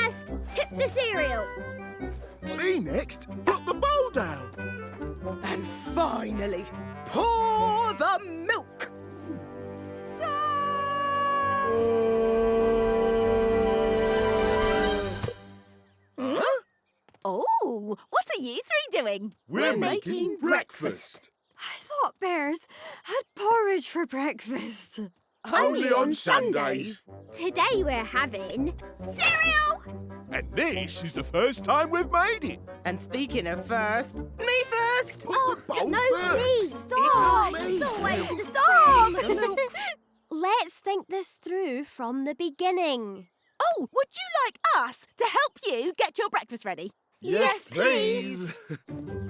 last, tip the cereal. Me next, put the bowl down. And finally, pour the milk. Oh, what are you three doing? We're making breakfast. I thought bears had porridge for breakfast. Only on Sundays. Today we're having cereal. And this is the first time we've made it. And speaking of first, me first. Put the bowl No, first. please, Stop! It's always the Stop! same. Let's think this through from the beginning. Oh, would you like us to help you get your breakfast ready? Yes, please.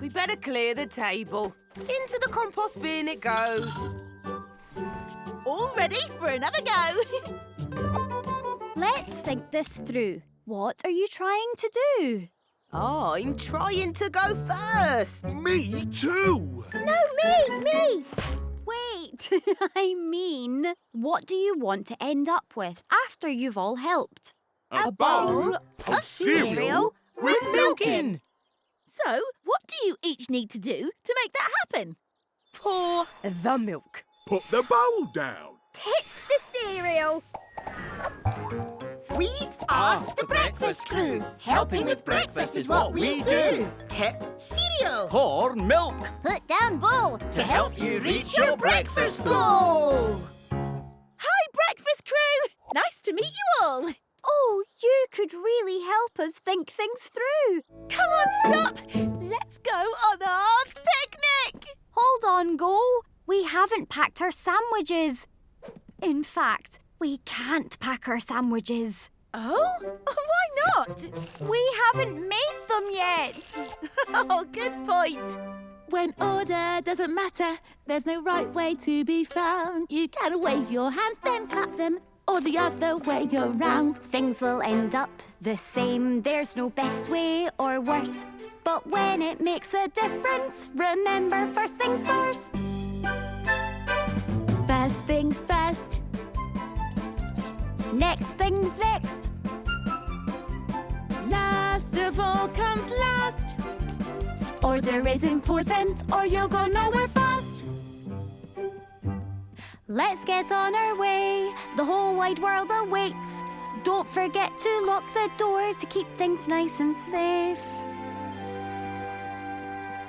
We better clear the table. Into the compost bin it goes. All ready for another go. Let's think this through. What are you trying to do? I'm trying to go first. Me too. No, me! Wait, I mean, what do you want to end up with after you've all helped? A bowl of cereal with milk in. So, what do you each need to do to make that happen? Pour the milk. Put the bowl down. Tip the cereal. We are the breakfast crew. Helping with breakfast is what we do. Tip cereal. Pour milk. Put down bowl. To help you reach your breakfast goal. Hi, breakfast crew. Nice to meet you all. Oh, you could really help us think things through. Come on, stop. Let's go on our picnic. Hold on, Go. We haven't packed our sandwiches. In fact, we can't pack our sandwiches. Oh, why not? We haven't made them yet. Oh, good point. When order doesn't matter, there's no right way to be found. You can wave your hands, then clap them, or the other way around. Things will end up the same. There's no best way or worst. But when it makes a difference, remember first things first. First things first. Next things next. Last of all comes last. Order is important or you'll go nowhere fast. Let's get on our way. The whole wide world awaits. Don't forget to lock the door to keep things nice and safe.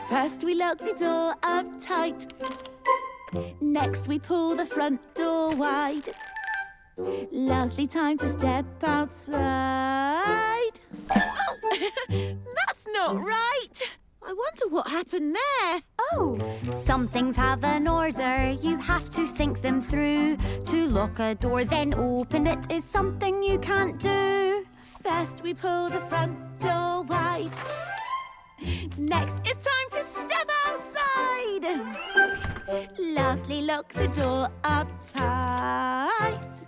First we lock the door up tight. Next we pull the front door wide. Lastly, time to step outside. Oh, that's not right. I wonder what happened there. Oh, some things have an order. You have to think them through. To lock a door, then open it is something you can't do. First we pull the front door wide. Next it's time to step outside. Lastly, lock the door up tight.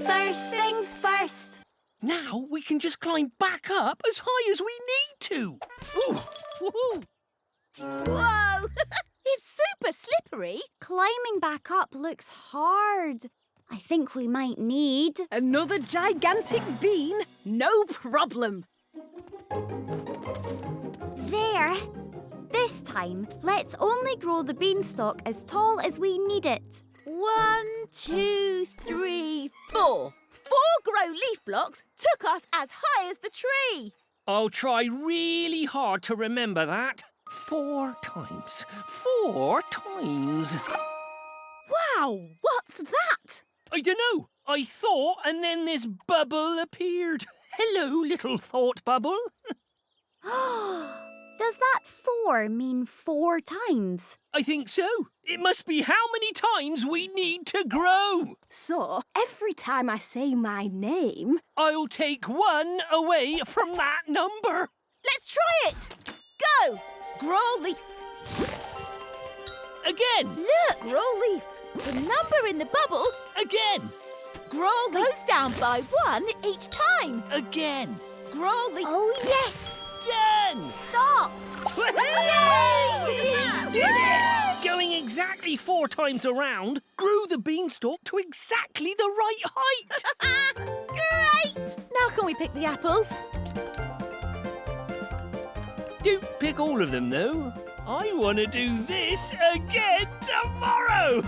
First things first. Now we can just climb back up as high as we need to. Ooh, woohoo! Whoa! It's super slippery. Climbing back up looks hard. I think we might need... Another gigantic bean? No problem. There. This time, let's only grow the beanstalk as tall as we need it. 1, 2, 3, 4. 4 grow leaf blocks took us as high as the tree. I'll try really hard to remember that. 4 times. 4 times. Wow, what's that? I don't know. I thought, and then this bubble appeared. Hello, little thought bubble. Does that 4 mean 4 times? I think so. It must be how many times we need to grow. So, every time I say my name... I'll take 1 away from that number. Let's try it. Go. Grow leaf. Again. Look. Grow leaf. The number in the bubble. Again. Grow leaf goes down by 1 each time. Again. Grow leaf. Oh, yes. Done. Stop. Yay! Did it! Going exactly 4 times around grew the beanstalk to exactly the right height. Great. Now Can we pick the apples? Don't pick all of them, though. I want to do this again tomorrow!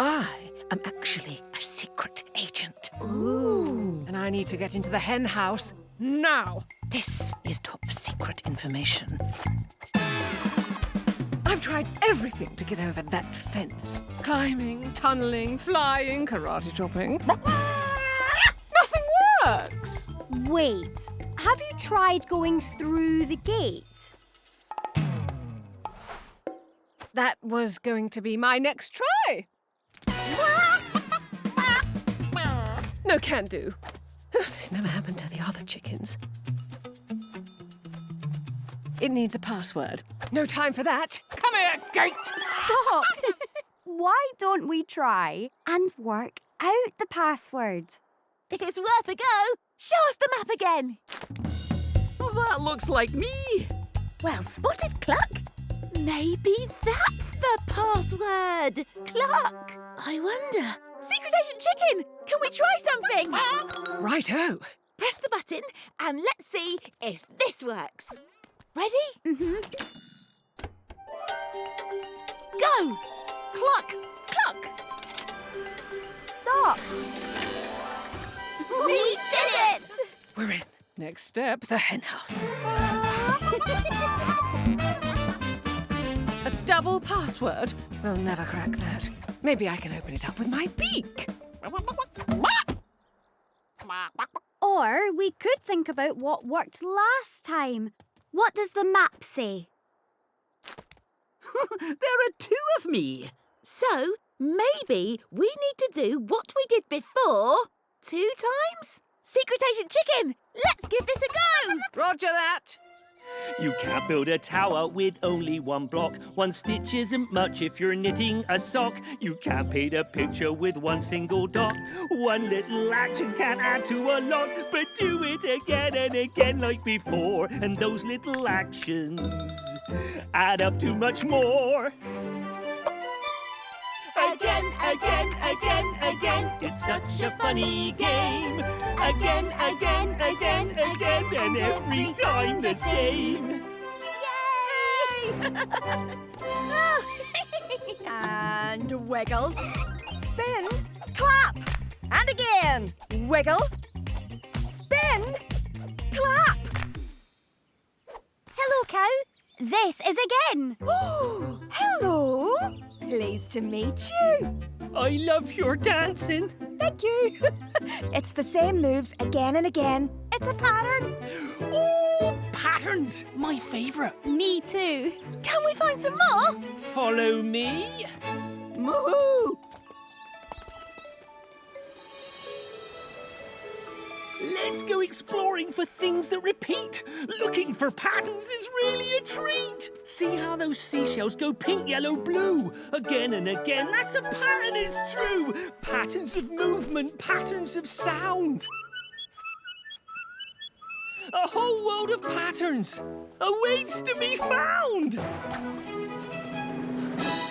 I am actually a secret agent. Ooh. And I need to get into the hen house now. This is top secret information. I've tried everything to get over that fence. Climbing, tunneling, flying, karate chopping. Nothing works. Wait, have you tried going through the gate? That was going to be my next try. No can do. This never happened to the other chickens. It needs a password. No time for that. Come here, gate! Stop! Why don't we try and work out the password? It's worth a go. Show us the map again. That looks like me. Well spotted, Cluck. Maybe that's the password. Cluck. I wonder. Secret Agent Chicken, can we try something? Righto. Press the button and let's see if this works. Ready? Mm-hmm. Go! Cluck! Cluck! Stop! We did it! We're in. Next step, the hen house. A double password? We'll never crack that. Maybe I can open it up with my beak. Or we could think about what worked last time. What does the map say? There are two of me. So, maybe we need to do what we did before 2 times? Secret Agent Chicken, let's give this a go! Roger that. You can't build a tower with only one block. 1 stitch isn't much if you're knitting a sock. You can't paint a picture with 1 single dot. 1 little action can add to a lot, but do it again and again like before, and those little actions add up to much more. Again, again, again, again, it's such a funny game. Again, again, again, again, and every time the same. And wiggle. Spin. Clap. And again. Wiggle. Spin. Clap. Hello, cow. This is again. Oh, hello. Pleased to meet you. I love your dancing. Thank you. It's the same moves again and again. It's a pattern. Oh, patterns, my favourite. Me too. Can we find some more? Follow me. Moo! Let's go exploring for things that repeat. Looking for patterns is really a treat. See how those seashells go pink, yellow, blue. Again and again, that's a pattern, it's true. Patterns of movement, patterns of sound. A whole world of patterns awaits to be found.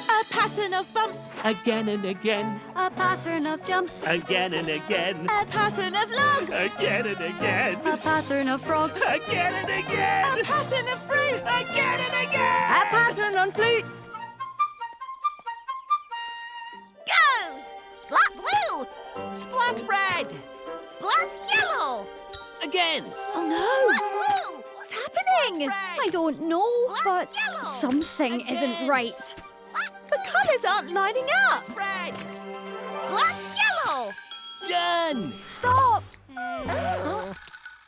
A pattern of bumps. Again and again, A pattern of jumps. again and again, A pattern of logs. again and again, A pattern of frogs. again and again, A pattern of fruit. again and again. A pattern on flute. Go! Splat blue. Splat red. Splat yellow. Again. Oh no! Splat blue. What's happening? I don't know, but yellow. something isn't right. The colours aren't lining up. Red. Splat yellow. Done. Stop!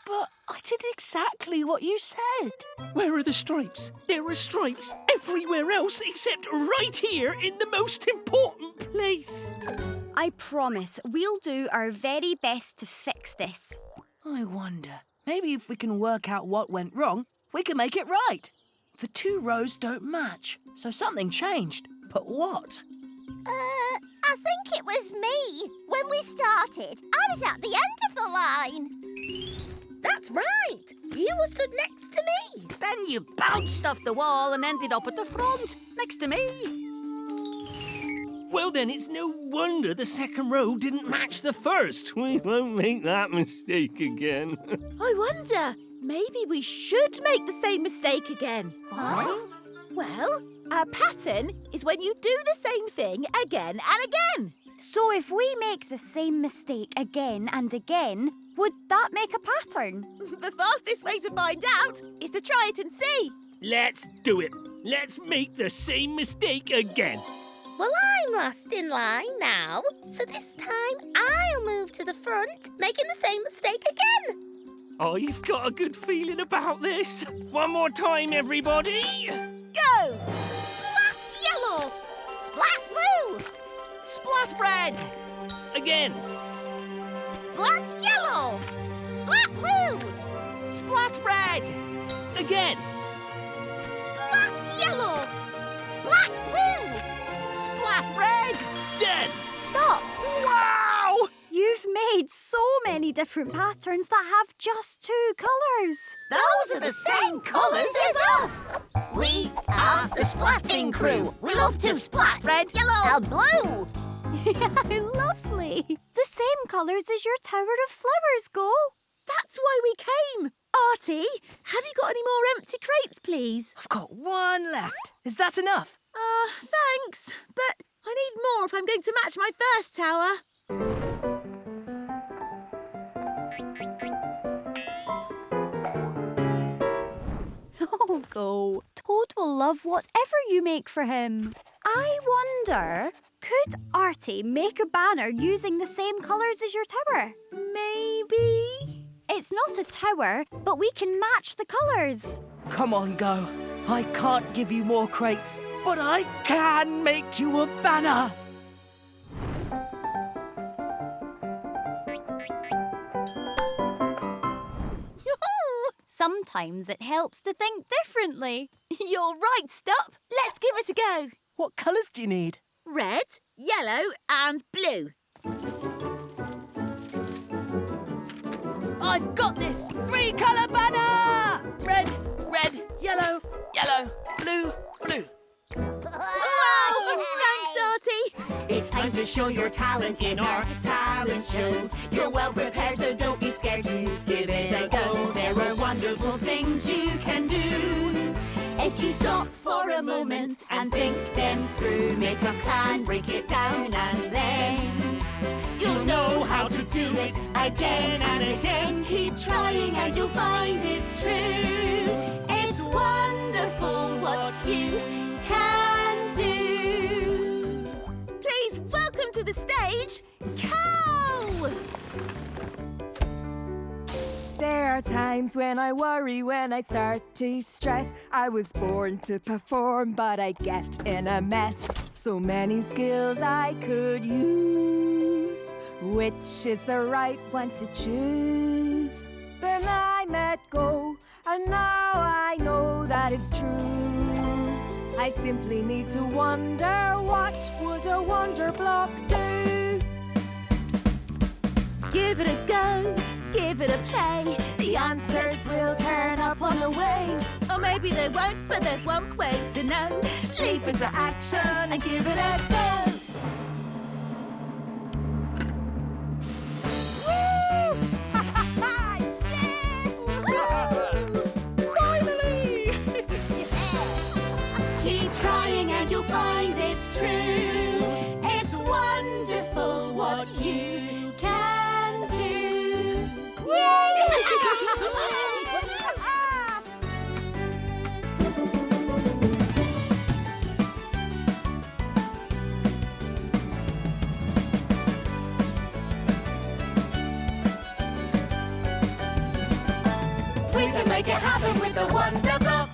But I did exactly what you said. Where are the stripes? There are stripes everywhere else except right here in the most important place. I promise we'll do our very best to fix this. I wonder, maybe if we can work out what went wrong, we can make it right. The 2 rows don't match, so something changed. But what? I think it was me. When we started, I was at the end of the line. That's right. You were stood next to me. Then you bounced off the wall and ended up at the front, next to me. Well, then it's no wonder the second row didn't match the first. We won't make that mistake again. I wonder, maybe we should make the same mistake again. Huh? Well, a pattern is when you do the same thing again and again. So if we make the same mistake again and again, would that make a pattern? The fastest way to find out is to try it and see. Let's do it. Let's make the same mistake again. Well, I'm last in line now, so this time I'll move to the front, making the same mistake again. I've got a good feeling about this. One more time, everybody. Go! Splat yellow! Splat blue! Splat red! Again. Splat yellow! Splat blue! Splat red! Again. Splat yellow! Splat blue! Splat red! Dead. Stop! Wow! You've made so many different patterns that have just two colours. Those are the same colours as us! We are the splatting crew! We love to splat red, yellow, and blue! Lovely. The same colours as your Tower of Flowers, Go. That's why we came. Artie, have you got any more empty crates, please? I've got one left. Is that enough? Thanks. But I need more if I'm going to match my first tower. Oh, Go. Toad will love whatever you make for him. I wonder, could Artie make a banner using the same colours as your tower? Maybe. It's not a tower, but we can match the colours. Come on, Go. I can't give you more crates, but I can make you a banner. Sometimes it helps to think differently. You're right, Stop. Let's give it a go. What colours do you need? Red, yellow and blue. I've got this! 3-colour banner! Red, red, yellow, yellow, blue, blue. Wow! Thanks, Artie. It's time to show your talent in our talent show. You're well prepared, so don't be scared to give it a go. There are wonderful things you can do. If you stop for a moment and think them through, make a plan, break it down, and then you'll know how to do it again and again. Keep trying and you'll find it's true. It's wonderful what you can do. Please welcome to the stage, Cow! There are times when I worry, when I start to stress. I was born to perform, but I get in a mess. So many skills I could use. Which is the right one to choose? Then I met Go, and now I know that it's true. I simply need to wonder, what would a Wonderblock do? Give it a go, give it a play. The answers will turn up on the way. Or maybe they won't, but there's one way to know. Leap into action and give it a go. Woo! Finally! Keep trying and you'll find it's true. It's wonderful what you can do. We can make it happen with the Wonderblock.